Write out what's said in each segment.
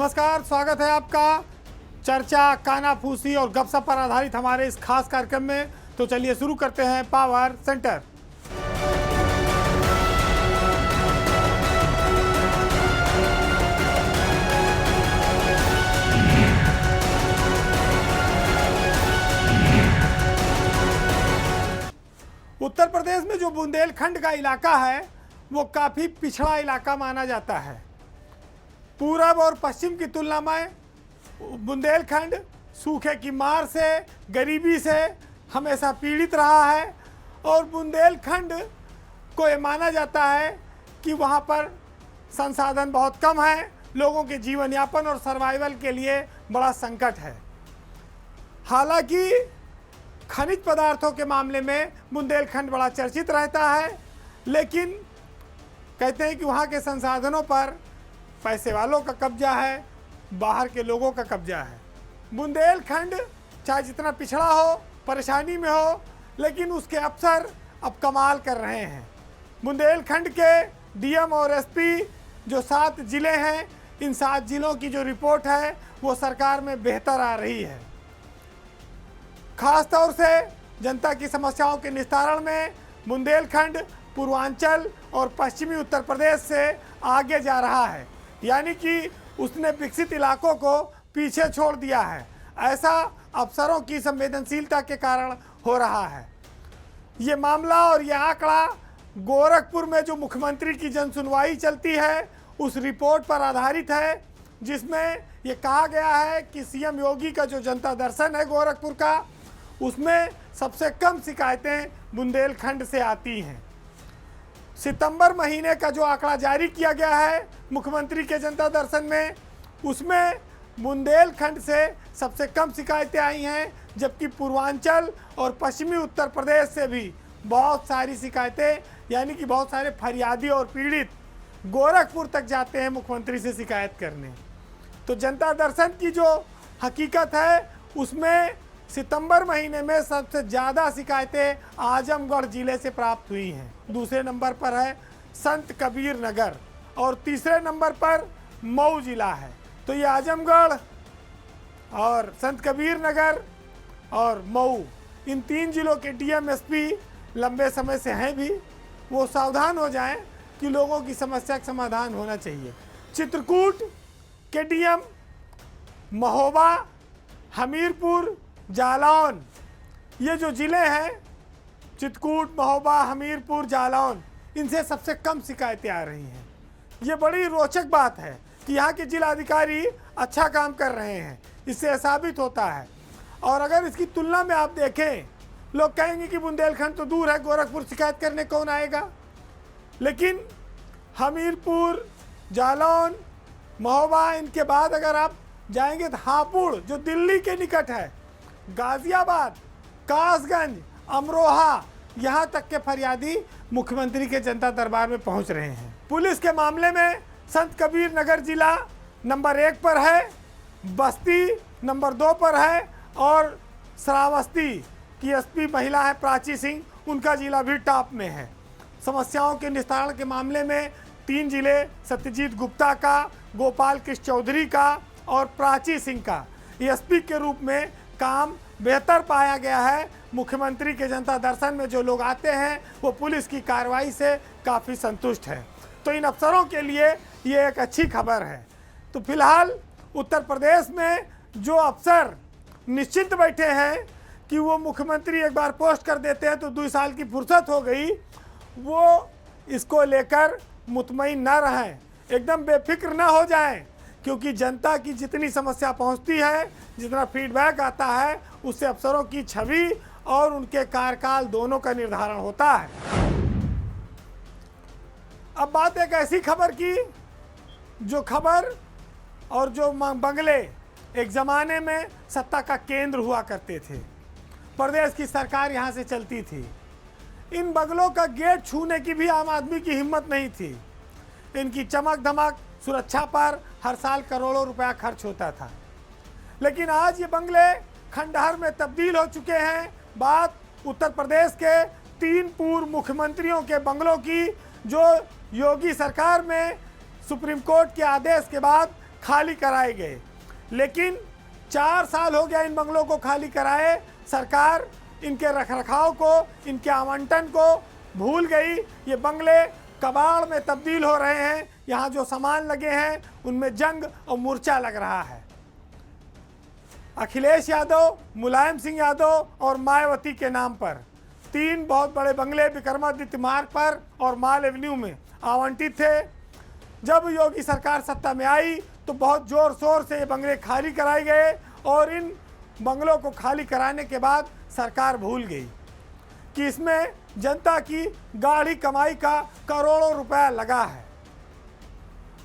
नमस्कार, स्वागत है आपका चर्चा, कानाफूसी और गपशप पर आधारित हमारे इस खास कार्यक्रम में। तो चलिए शुरू करते हैं पावर सेंटर। उत्तर प्रदेश में जो बुंदेलखंड का इलाका है वो काफ़ी पिछड़ा इलाका माना जाता है। पूरब और पश्चिम की तुलना में बुंदेलखंड सूखे की मार से, गरीबी से हमेशा पीड़ित रहा है और बुंदेलखंड को ये माना जाता है कि वहाँ पर संसाधन बहुत कम है, लोगों के जीवन यापन और सर्वाइवल के लिए बड़ा संकट है। हालांकि खनिज पदार्थों के मामले में बुंदेलखंड बड़ा चर्चित रहता है, लेकिन कहते हैं कि वहाँ के संसाधनों पर पैसे वालों का कब्जा है, बाहर के लोगों का कब्जा है। बुंदेलखंड चाहे जितना पिछड़ा हो, परेशानी में हो, लेकिन उसके अफसर अब कमाल कर रहे हैं। बुंदेलखंड के डीएम और एसपी जो 7 ज़िले हैं, इन 7 ज़िलों की जो रिपोर्ट है वो सरकार में बेहतर आ रही है। खास तौर से जनता की समस्याओं के निस्तारण में बुंदेलखंड पूर्वांचल और पश्चिमी उत्तर प्रदेश से आगे जा रहा है, यानी कि उसने विकसित इलाकों को पीछे छोड़ दिया है। ऐसा अफसरों की संवेदनशीलता के कारण हो रहा है। ये मामला और ये आंकड़ा गोरखपुर में जो मुख्यमंत्री की जनसुनवाई चलती है उस रिपोर्ट पर आधारित है, जिसमें ये कहा गया है कि सीएम योगी का जो जनता दर्शन है गोरखपुर का, उसमें सबसे कम शिकायतें बुंदेलखंड से आती हैं। सितंबर महीने का जो आंकड़ा जारी किया गया है मुख्यमंत्री के जनता दर्शन में, उसमें बुंदेलखंड से सबसे कम शिकायतें आई हैं, जबकि पूर्वांचल और पश्चिमी उत्तर प्रदेश से भी बहुत सारी शिकायतें, यानी कि बहुत सारे फरियादी और पीड़ित गोरखपुर तक जाते हैं मुख्यमंत्री से शिकायत करने। तो जनता दर्शन की जो हकीकत है उसमें सितंबर महीने में सबसे ज़्यादा शिकायतें आजमगढ़ ज़िले से प्राप्त हुई हैं। दूसरे नंबर पर है संत कबीर नगर और तीसरे नंबर पर मऊ ज़िला है। तो ये आजमगढ़ और संत कबीर नगर और मऊ, इन 3 ज़िलों के डीएम एसपी लंबे समय से हैं भी, वो सावधान हो जाएं कि लोगों की समस्या का समाधान होना चाहिए। चित्रकूट के डीएम महोबा, हमीरपुर, जालौन, ये जो ज़िले हैं चित्रकूट, महोबा, हमीरपुर, जालौन, इनसे सबसे कम शिकायतें आ रही हैं। ये बड़ी रोचक बात है कि यहाँ के जिलाधिकारी अच्छा काम कर रहे हैं, इससे साबित होता है। और अगर इसकी तुलना में आप देखें, लोग कहेंगे कि बुंदेलखंड तो दूर है, गोरखपुर शिकायत करने कौन आएगा, लेकिन हमीरपुर, जालौन, महोबा, इनके बाद अगर आप जाएंगे तो हापुड़ जो दिल्ली के निकट है, गाजियाबाद, कासगंज, अमरोहा, यहाँ तक के फरियादी मुख्यमंत्री के जनता दरबार में पहुँच रहे हैं। पुलिस के मामले में संत कबीर नगर जिला नंबर 1 पर है, बस्ती नंबर 2 पर है और श्रावस्ती की एसपी महिला है प्राची सिंह, उनका जिला भी टॉप में है। समस्याओं के निस्तारण के मामले में 3 जिले सत्यजीत गुप्ता का, गोपाल कृष्ण चौधरी का और प्राची सिंह का एसपी के रूप में काम बेहतर पाया गया है। मुख्यमंत्री के जनता दर्शन में जो लोग आते हैं वो पुलिस की कार्रवाई से काफ़ी संतुष्ट हैं। तो इन अफसरों के लिए ये एक अच्छी खबर है। तो फिलहाल उत्तर प्रदेश में जो अफसर निश्चिंत बैठे हैं कि वो मुख्यमंत्री एक बार पोस्ट कर देते हैं तो 2 साल की फुर्सत हो गई, वो इसको लेकर मुतमईन न रहें, एकदम बेफिक्र ना हो जाएं, क्योंकि जनता की जितनी समस्या पहुंचती है, जितना फीडबैक आता है, उससे अफसरों की छवि और उनके कार्यकाल दोनों का निर्धारण होता है। अब बात एक ऐसी खबर की, जो खबर और जो बंगले एक ज़माने में सत्ता का केंद्र हुआ करते थे, प्रदेश की सरकार यहाँ से चलती थी। इन बंगलों का गेट छूने की भी आम आदमी की हिम्मत नहीं थी। इनकी चमक धमक, सुरक्षा पर हर साल करोड़ों रुपया खर्च होता था, लेकिन आज ये बंगले खंडहर में तब्दील हो चुके हैं। बात उत्तर प्रदेश के 3 पूर्व मुख्यमंत्रियों के बंगलों की, जो योगी सरकार में सुप्रीम कोर्ट के आदेश के बाद खाली कराए गए। लेकिन 4 साल हो गया इन बंगलों को खाली कराए, सरकार इनके रखरखाव को, इनके आवंटन को भूल गई। ये बंगले कबाड़ में तब्दील हो रहे हैं। यहाँ जो सामान लगे हैं उनमें जंग और मूर्छा लग रहा है। अखिलेश यादव, मुलायम सिंह यादव और मायावती के नाम पर 3 बहुत बड़े बंगले विक्रमादित्य मार्ग पर और माल एवेन्यू में आवंटित थे। जब योगी सरकार सत्ता में आई तो बहुत जोर शोर से ये बंगले खाली कराए गए और इन बंगलों को खाली कराने के बाद सरकार भूल गई कि इसमें जनता की गाढ़ी कमाई का करोड़ों रुपया लगा है।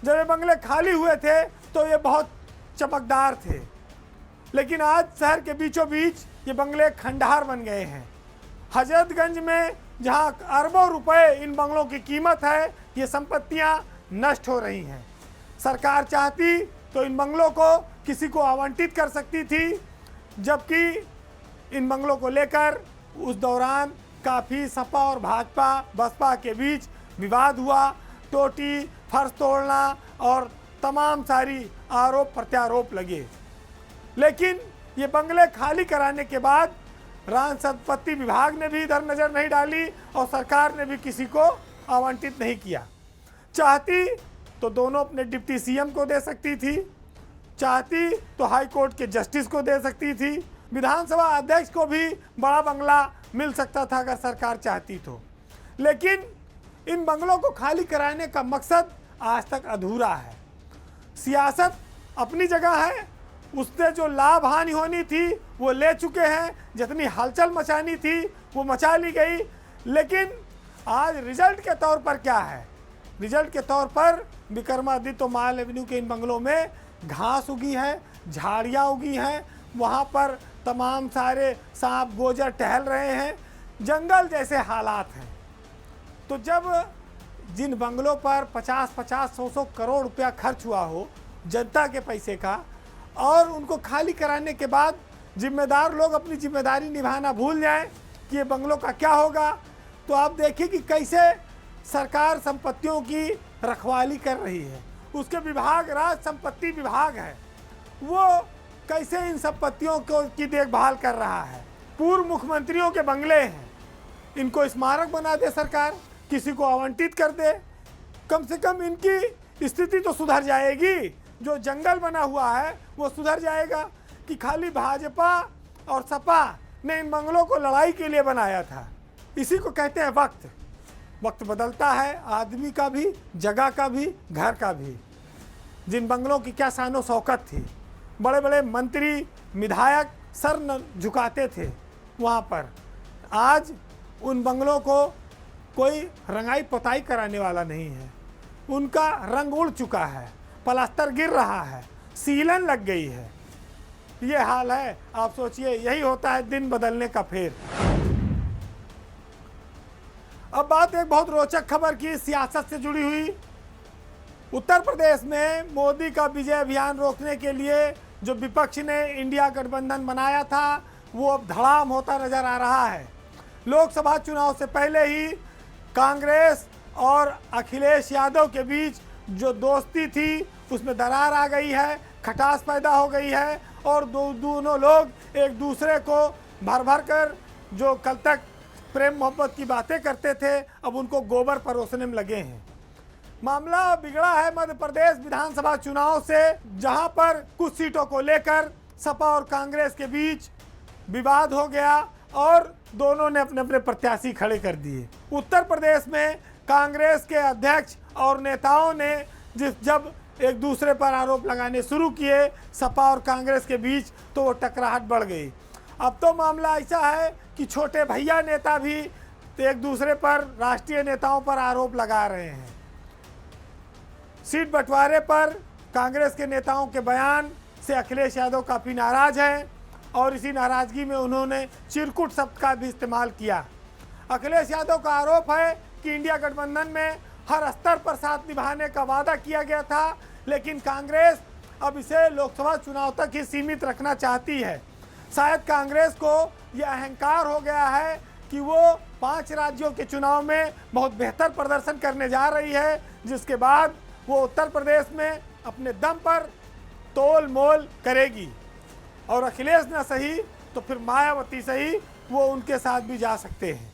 जब ये बंगले खाली हुए थे तो ये बहुत चमकदार थे, लेकिन आज शहर के बीचों बीच ये बंगले खंडहर बन गए हैं। हजरतगंज में जहां अरबों रुपए इन बंगलों की कीमत है, ये संपत्तियां नष्ट हो रही हैं। सरकार चाहती तो इन बंगलों को किसी को आवंटित कर सकती थी, जबकि इन बंगलों को लेकर उस दौरान काफ़ी सपा और भाजपा बसपा के बीच विवाद हुआ। टोटी, फर्श तोड़ना और तमाम सारी आरोप प्रत्यारोप लगे। लेकिन ये बंगले खाली कराने के बाद राज संपत्ति विभाग ने भी इधर नज़र नहीं डाली और सरकार ने भी किसी को आवंटित नहीं किया। चाहती तो दोनों अपने डिप्टी सीएम को दे सकती थी, चाहती तो हाई कोर्ट के जस्टिस को दे सकती थी, विधानसभा अध्यक्ष को भी बड़ा बंगला मिल सकता था अगर सरकार चाहती तो। लेकिन इन बंगलों को खाली कराने का मकसद आज तक अधूरा है। सियासत अपनी जगह है, उससे जो लाभ हानि होनी थी वो ले चुके हैं, जितनी हलचल मचानी थी वो मचा ली गई। लेकिन आज रिजल्ट के तौर पर क्या है? रिजल्ट के तौर पर विक्रमादित्य माल एवेन्यू के इन बंगलों में घास उगी है, झाड़ियाँ उगी हैं, वहाँ पर तमाम सारे सांप गोजर टहल रहे हैं, जंगल जैसे हालात हैं। तो जब जिन बंगलों पर 50-50, 100-100 करोड़ रुपया खर्च हुआ हो जनता के पैसे का, और उनको खाली कराने के बाद जिम्मेदार लोग अपनी जिम्मेदारी निभाना भूल जाएं कि ये बंगलों का क्या होगा, तो आप देखिए कि कैसे सरकार संपत्तियों की रखवाली कर रही है। उसके विभाग राज संपत्ति विभाग है, वो कैसे इन संपत्तियों को की देखभाल कर रहा है। पूर्व मुख्यमंत्रियों के बंगले हैं, इनको स्मारक बना दे सरकार, किसी को आवंटित कर दे, कम से कम इनकी स्थिति तो सुधर जाएगी। जो जंगल बना हुआ है वो सुधर जाएगा कि खाली भाजपा और सपा ने इन बंगलों को लड़ाई के लिए बनाया था। इसी को कहते हैं वक्त। वक्त बदलता है, आदमी का भी, जगह का भी, घर का भी। जिन बंगलों की क्या शानो शौकत थी, बड़े बड़े मंत्री विधायक सर न झुकाते थे वहाँ पर, आज उन बंगलों को कोई रंगाई पोताई कराने वाला नहीं है। उनका रंग उड़ चुका है, प्लास्टर गिर रहा है, सीलन लग गई है। ये हाल है। आप सोचिए, यही होता है दिन बदलने का फेर। अब बात एक बहुत रोचक खबर की सियासत से जुड़ी हुई। उत्तर प्रदेश में मोदी का विजय अभियान रोकने के लिए जो विपक्ष ने इंडिया गठबंधन बनाया था वो अब धड़ाम होता नजर आ रहा है। लोकसभा चुनाव से पहले ही कांग्रेस और अखिलेश यादव के बीच जो दोस्ती थी उसमें दरार आ गई है, खटास पैदा हो गई है और दोनों लोग एक दूसरे को भर भर कर जो कल तक प्रेम मोहब्बत की बातें करते थे अब उनको गोबर परोसने में लगे हैं। मामला बिगड़ा है मध्य प्रदेश विधानसभा चुनाव से, जहां पर कुछ सीटों को लेकर सपा और कांग्रेस के बीच विवाद हो गया और दोनों ने अपने अपने प्रत्याशी खड़े कर दिए। उत्तर प्रदेश में कांग्रेस के अध्यक्ष और नेताओं ने जब एक दूसरे पर आरोप लगाने शुरू किए सपा और कांग्रेस के बीच, तो वो टकराहट बढ़ गई। अब तो मामला ऐसा है कि छोटे भैया नेता भी एक दूसरे पर, राष्ट्रीय नेताओं पर आरोप लगा रहे हैं। सीट बंटवारे पर कांग्रेस के नेताओं के बयान से अखिलेश यादव काफ़ी नाराज हैं और इसी नाराज़गी में उन्होंने चिरकुट शब्द का भी इस्तेमाल किया। अखिलेश यादव का आरोप है कि इंडिया गठबंधन में हर स्तर पर साथ निभाने का वादा किया गया था, लेकिन कांग्रेस अब इसे लोकसभा चुनाव तक ही सीमित रखना चाहती है। शायद कांग्रेस को यह अहंकार हो गया है कि वो 5 राज्यों के चुनाव में बहुत बेहतर प्रदर्शन करने जा रही है, जिसके बाद वो उत्तर प्रदेश में अपने दम पर तोल मोल करेगी, और अखिलेश न सही तो फिर मायावती सही, वो उनके साथ भी जा सकते हैं।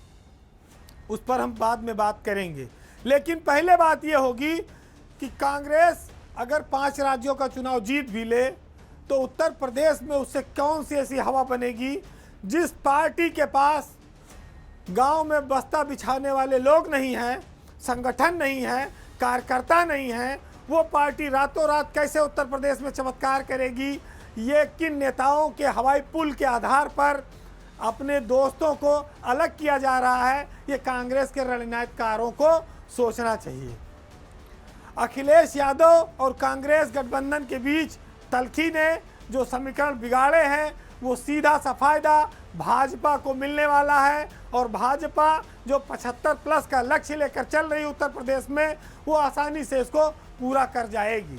उस पर हम बाद में बात करेंगे। लेकिन पहले बात ये होगी कि कांग्रेस अगर 5 राज्यों का चुनाव जीत भी ले तो उत्तर प्रदेश में उससे कौन सी ऐसी हवा बनेगी जिस पार्टी के पास गांव में बस्ता बिछाने वाले लोग नहीं हैं, संगठन नहीं है, कार्यकर्ता नहीं है, वो पार्टी रातों रात कैसे उत्तर प्रदेश में चमत्कार करेगी। ये किन नेताओं के हवाई पुल के आधार पर अपने दोस्तों को अलग किया जा रहा है, ये कांग्रेस के रणनीतिकारों को सोचना चाहिए। अखिलेश यादव और कांग्रेस गठबंधन के बीच तल्खी ने जो समीकरण बिगाड़े हैं वो सीधा सा फायदा भाजपा को मिलने वाला है, और भाजपा जो 75+ का लक्ष्य लेकर चल रही उत्तर प्रदेश में वो आसानी से इसको पूरा कर जाएगी।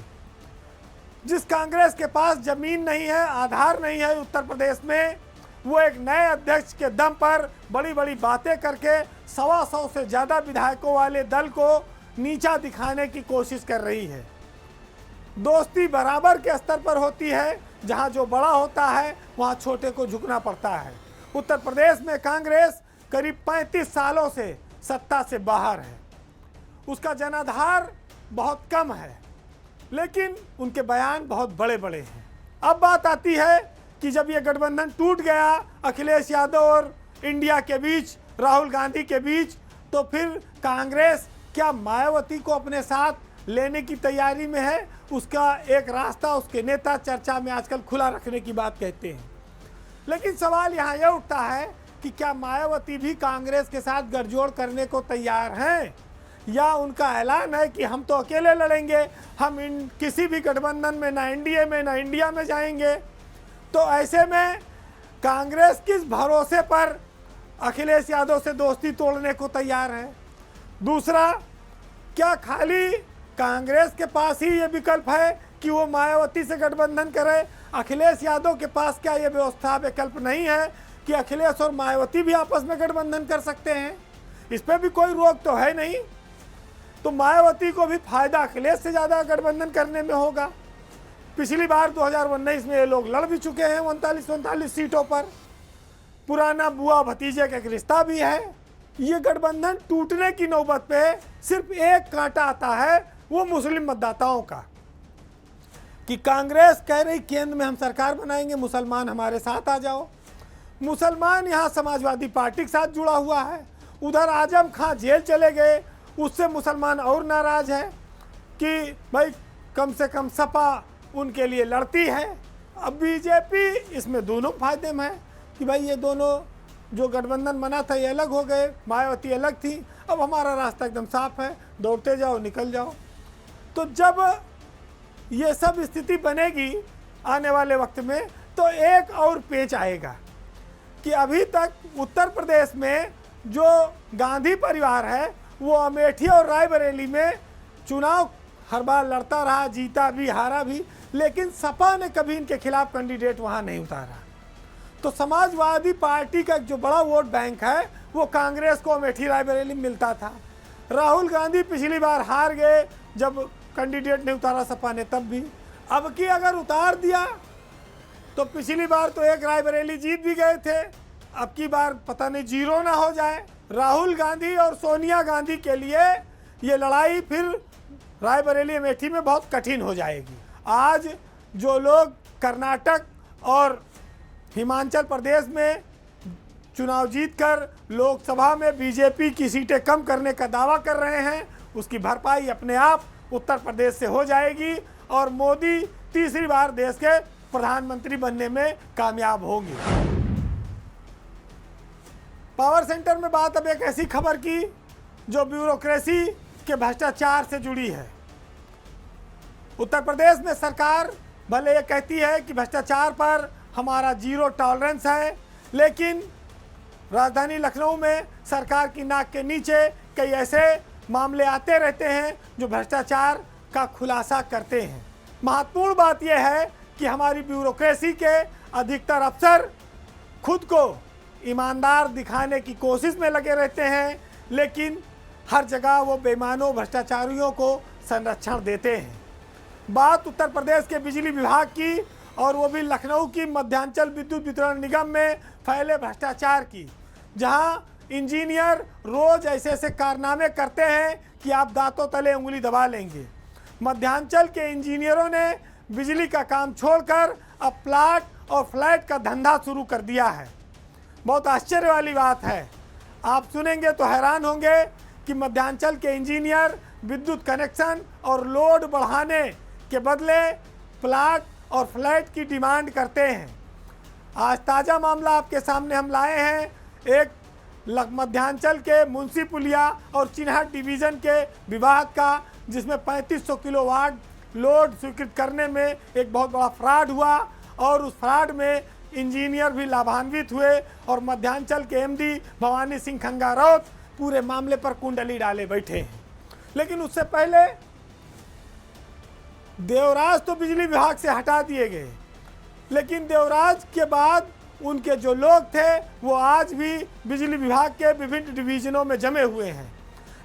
जिस कांग्रेस के पास जमीन नहीं है, आधार नहीं है उत्तर प्रदेश में, वो एक नए अध्यक्ष के दम पर बड़ी बड़ी बातें करके 125 से ज़्यादा विधायकों वाले दल को नीचा दिखाने की कोशिश कर रही है। दोस्ती बराबर के स्तर पर होती है, जहां जो बड़ा होता है वहां छोटे को झुकना पड़ता है। उत्तर प्रदेश में कांग्रेस करीब 35 सालों से सत्ता से बाहर है, उसका जनाधार बहुत कम है, लेकिन उनके बयान बहुत बड़े बड़े हैं। अब बात आती है कि जब ये गठबंधन टूट गया अखिलेश यादव और इंडिया के बीच, राहुल गांधी के बीच, तो फिर कांग्रेस क्या मायावती को अपने साथ लेने की तैयारी में है? उसका एक रास्ता उसके नेता चर्चा में आजकल खुला रखने की बात कहते हैं। लेकिन सवाल यहाँ यह उठता है कि क्या मायावती भी कांग्रेस के साथ गठजोड़ करने को तैयार हैं, या उनका ऐलान है कि हम तो अकेले लड़ेंगे, हम किसी भी गठबंधन में, ना एनडीए में ना इंडिया में जाएंगे। तो ऐसे में कांग्रेस किस भरोसे पर अखिलेश यादव से दोस्ती तोड़ने को तैयार है? दूसरा, क्या खाली कांग्रेस के पास ही ये विकल्प है कि वो मायावती से गठबंधन करे? अखिलेश यादव के पास क्या ये व्यवस्था विकल्प नहीं है कि अखिलेश और मायावती भी आपस में गठबंधन कर सकते हैं? इस पर भी कोई रोक तो है नहीं। तो मायावती को भी फायदा अखिलेश से ज़्यादा गठबंधन करने में होगा। पिछली बार 2019 में ये लोग लड़ भी चुके हैं 39-39 सीटों पर। पुराना बुआ भतीजे का एक रिश्ता भी है। ये गठबंधन टूटने की नौबत पे सिर्फ एक कांटा आता है, वो मुस्लिम मतदाताओं का, कि कांग्रेस कह रही केंद्र में हम सरकार बनाएंगे, मुसलमान हमारे साथ आ जाओ। मुसलमान यहाँ समाजवादी पार्टी के साथ जुड़ा हुआ है, उधर आजम खां जेल चले गए, उससे मुसलमान और नाराज है कि भाई कम से कम सपा उनके लिए लड़ती है। अब बीजेपी इसमें दोनों फायदे में है कि भाई ये दोनों जो गठबंधन बना था ये अलग हो गए, मायावती अलग थी, अब हमारा रास्ता एकदम साफ है, दौड़ते जाओ निकल जाओ। तो जब ये सब स्थिति बनेगी आने वाले वक्त में, तो एक और पेच आएगा कि अभी तक उत्तर प्रदेश में जो गांधी परिवार है वो अमेठी और रायबरेली में चुनाव हर बार लड़ता रहा, जीता भी हारा भी, लेकिन सपा ने कभी इनके खिलाफ कैंडिडेट वहाँ नहीं उतारा। तो समाजवादी पार्टी का जो बड़ा वोट बैंक है वो कांग्रेस को अमेठी रायबरेली में मिलता था। राहुल गांधी पिछली बार हार गए जब कैंडिडेट नहीं उतारा सपा ने, तब भी। अब की अगर उतार दिया तो पिछली बार तो एक रायबरेली जीत भी गए थे, अब की बार पता नहीं जीरो ना हो जाए। राहुल गांधी और सोनिया गांधी के लिए ये लड़ाई फिर रायबरेली अमेठी में बहुत कठिन हो जाएगी। आज जो लोग कर्नाटक और हिमाचल प्रदेश में चुनाव जीतकर लोकसभा में बीजेपी की सीटें कम करने का दावा कर रहे हैं, उसकी भरपाई अपने आप उत्तर प्रदेश से हो जाएगी और मोदी तीसरी बार देश के प्रधानमंत्री बनने में कामयाब होंगे। पावर सेंटर में बात अब एक ऐसी खबर की जो ब्यूरोक्रेसी के भ्रष्टाचार से जुड़ी है। उत्तर प्रदेश में सरकार भले ये कहती है कि भ्रष्टाचार पर हमारा जीरो टॉलरेंस है, लेकिन राजधानी लखनऊ में सरकार की नाक के नीचे कई ऐसे मामले आते रहते हैं जो भ्रष्टाचार का खुलासा करते हैं। महत्वपूर्ण बात यह है कि हमारी ब्यूरोक्रेसी के अधिकतर अफसर खुद को ईमानदार दिखाने की कोशिश में लगे रहते हैं, लेकिन हर जगह वो बेईमानों भ्रष्टाचारियों को संरक्षण देते हैं। बात उत्तर प्रदेश के बिजली विभाग की, और वो भी लखनऊ की मध्यांचल विद्युत वितरण निगम में फैले भ्रष्टाचार की, जहां इंजीनियर रोज ऐसे ऐसे कारनामे करते हैं कि आप दांतों तले उंगली दबा लेंगे। मध्यांचल के इंजीनियरों ने बिजली का काम छोड़कर अब प्लाट और फ्लैट का धंधा शुरू कर दिया है। बहुत आश्चर्य वाली बात है, आप सुनेंगे तो हैरान होंगे कि मध्यांचल के इंजीनियर विद्युत कनेक्शन और लोड बढ़ाने के बदले प्लाट और फ्लैट की डिमांड करते हैं। आज ताज़ा मामला आपके सामने हम लाए हैं एक मध्यांचल के मुंशी पुलिया और चिन्हट डिवीज़न के विभाग का, जिसमें 3500 किलोवाट लोड स्वीकृत करने में एक बहुत बड़ा फ्रॉड हुआ, और उस फ्रॉड में इंजीनियर भी लाभान्वित हुए, और मध्यांचल के एमडी भवानी सिंह खंगारौत पूरे मामले पर कुंडली डाले बैठे हैं। लेकिन उससे पहले देवराज तो बिजली विभाग से हटा दिए गए, लेकिन देवराज के बाद उनके जो लोग थे वो आज भी बिजली विभाग के विभिन्न डिवीजनों में जमे हुए हैं।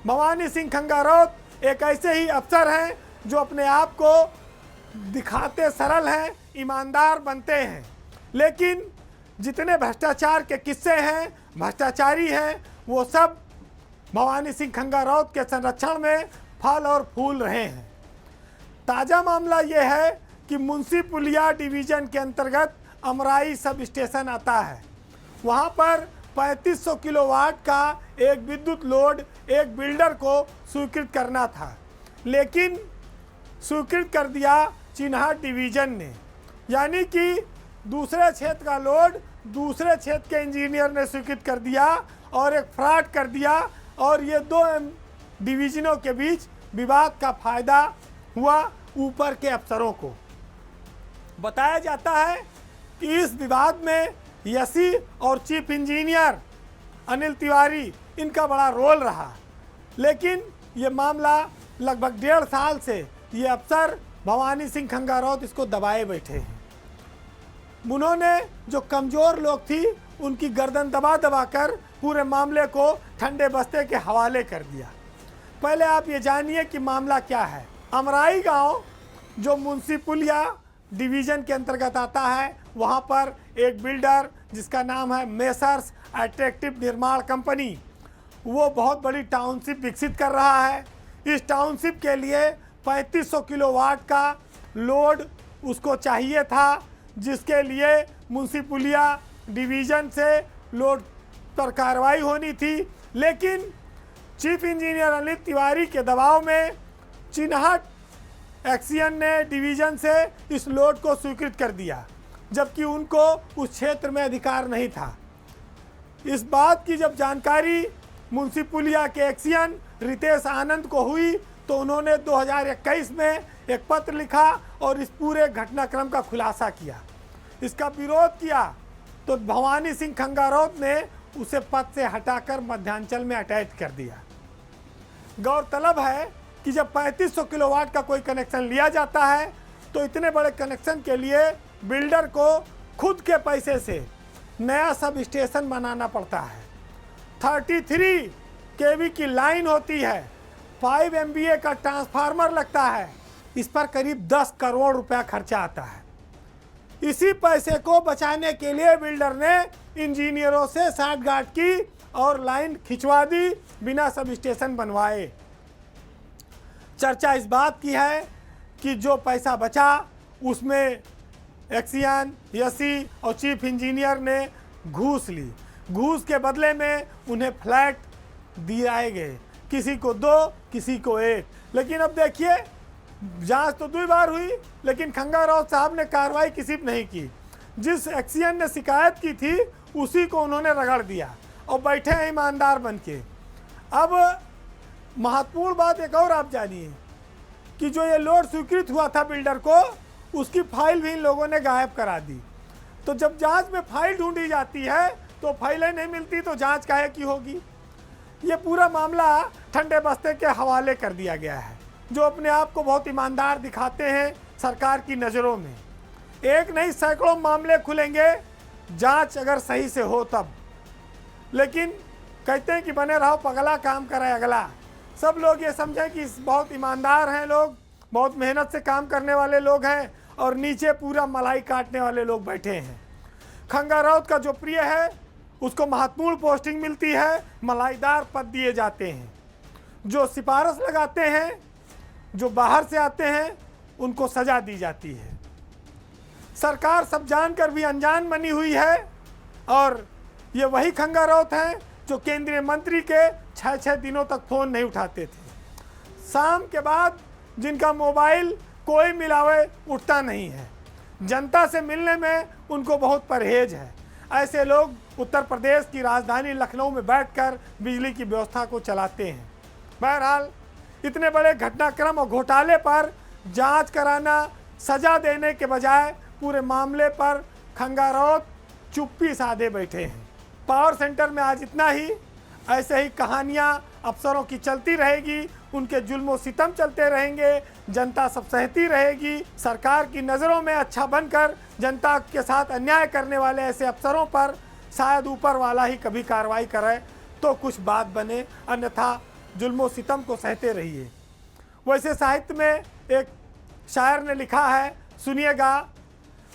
भवानी सिंह खंगारौत एक ऐसे ही अफसर हैं जो अपने आप को दिखाते सरल हैं, ईमानदार बनते हैं, लेकिन जितने भ्रष्टाचार के किस्से हैं, भ्रष्टाचारी हैं, वो सब भवानी सिंह खंगारौत के संरक्षण में फल और फूल रहे हैं। ताज़ा मामला ये है कि मुंशी पुलिया डिवीज़न के अंतर्गत अमराई सब स्टेशन आता है। वहाँ पर 3500 किलोवाट का एक विद्युत लोड एक बिल्डर को स्वीकृत करना था, लेकिन स्वीकृत कर दिया चिन्हट डिवीज़न ने, यानी कि दूसरे क्षेत्र का लोड दूसरे क्षेत्र के इंजीनियर ने स्वीकृत कर दिया और एक फ्रॉड कर दिया, और ये दो डिवीज़नों के बीच विवाद का फायदा हुआ ऊपर के अफसरों को। बताया जाता है कि इस विवाद में यसी और चीफ इंजीनियर अनिल तिवारी इनका बड़ा रोल रहा, लेकिन ये मामला लगभग 1.5 साल से ये अफसर भवानी सिंह खंगारौत इसको दबाए बैठे हैं। उन्होंने जो कमज़ोर लोग थी उनकी गर्दन दबा दबा कर पूरे मामले को ठंडे बस्ते के हवाले कर दिया। पहले आप ये जानिए कि मामला क्या है। अमराई गांव जो मुंशी पुलिया डिवीज़न के अंतर्गत आता है, वहां पर एक बिल्डर जिसका नाम है मेसर्स अट्रैक्टिव निर्माण कंपनी, वो बहुत बड़ी टाउनशिप विकसित कर रहा है। इस टाउनशिप के लिए 3500 किलोवाट का लोड उसको चाहिए था, जिसके लिए मुंशी पुलिया डिवीज़न से लोड पर कार्रवाई होनी थी, लेकिन चीफ इंजीनियर अनिल तिवारी के दबाव में चिन्हट एक्सियन ने डिवीज़न से इस लोड को स्वीकृत कर दिया, जबकि उनको उस क्षेत्र में अधिकार नहीं था। इस बात की जब जानकारी मुंशी पुलिया के एक्सियन रितेश आनंद को हुई तो उन्होंने 2021 में एक पत्र लिखा और इस पूरे घटनाक्रम का खुलासा किया। इसका विरोध किया तो भवानी सिंह खंगारौत ने उसे पद से हटाकर मध्यांचल में अटैच कर दिया। गौरतलब है कि जब 3500 किलोवाट का कोई कनेक्शन लिया जाता है तो इतने बड़े कनेक्शन के लिए बिल्डर को खुद के पैसे से नया सब स्टेशन बनाना पड़ता है। 33 केवी की लाइन होती है, 5 MVA का ट्रांसफार्मर लगता है, इस पर करीब 10 करोड़ रुपया खर्चा आता है। इसी पैसे को बचाने के लिए बिल्डर ने इंजीनियरों से साठगांठ की और लाइन खिंचवा दी बिना सब स्टेशन बनवाए। चर्चा इस बात की है कि जो पैसा बचा उसमें एक्सियन, यसी और चीफ इंजीनियर ने घूस ली। घूस के बदले में उन्हें फ्लैट दिए गए, किसी को 2 किसी को 1। लेकिन अब देखिए, जांच तो 2 बार हुई लेकिन खंगारौत साहब ने कार्रवाई किसी पर नहीं की। जिस एक्सियन ने शिकायत की थी उसी को उन्होंने रगड़ दिया और बैठे हैं ईमानदार बन के। अब महत्वपूर्ण बात एक और आप जानिए कि जो ये लोड स्वीकृत हुआ था बिल्डर को, उसकी फाइल भी इन लोगों ने गायब करा दी। तो जब जांच में फाइल ढूंढी जाती है तो फाइलें नहीं मिलती तो जांच काहे की होगी। ये पूरा मामला ठंडे बस्ते के हवाले कर दिया गया है, जो अपने आप को बहुत ईमानदार दिखाते हैं सरकार की नज़रों में। एक नहीं सैकड़ों मामले खुलेंगे जांच अगर सही से हो तब। लेकिन कहते हैं कि बने रहो पगला, काम करे अगला। सब लोग ये समझें कि बहुत ईमानदार हैं लोग बहुत मेहनत से काम करने वाले लोग हैं और नीचे पूरा मलाई काटने वाले लोग बैठे हैं। खंगा राउत का जो प्रिय है उसको महत्वपूर्ण पोस्टिंग मिलती है, मलाईदार पद दिए जाते हैं। जो सिफारिश लगाते हैं, जो बाहर से आते हैं, उनको सजा दी जाती है। सरकार सब जानकर भी अनजान बनी हुई है और ये वही खंगा राउत हैं जो केंद्रीय मंत्री के 6-6 दिनों तक फ़ोन नहीं उठाते थे। शाम के बाद जिनका मोबाइल कोई मिलावे उठता नहीं है, जनता से मिलने में उनको बहुत परहेज है। ऐसे लोग उत्तर प्रदेश की राजधानी लखनऊ में बैठकर बिजली की व्यवस्था को चलाते हैं। बहरहाल इतने बड़े घटनाक्रम और घोटाले पर जांच कराना, सजा देने के बजाय पूरे मामले पर खंगा राउत चुप्पी साधे बैठे हैं। पावर सेंटर में आज इतना ही। ऐसे ही कहानियां अफसरों की चलती रहेगी, उनके जुल्म सितम चलते रहेंगे, जनता सब सहती रहेगी। सरकार की नज़रों में अच्छा बनकर जनता के साथ अन्याय करने वाले ऐसे अफसरों पर शायद ऊपर वाला ही कभी कार्रवाई करे तो कुछ बात बने, अन्यथा जुल्म सितम को सहते रहिए। वैसे साहित्य में एक शायर ने लिखा है, सुनिएगा,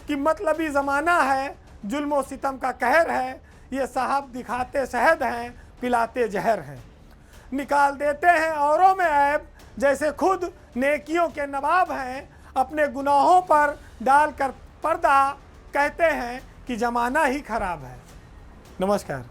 कि मतलबी ज़माना है, जुल्म सितम का कहर है, ये साहब दिखाते शहद हैं, पिलाते जहर हैं। निकाल देते हैं औरों में ऐब, जैसे खुद नेकियों के नवाब हैं। अपने गुनाहों पर डालकर पर्दा कहते हैं कि ज़माना ही खराब है। नमस्कार।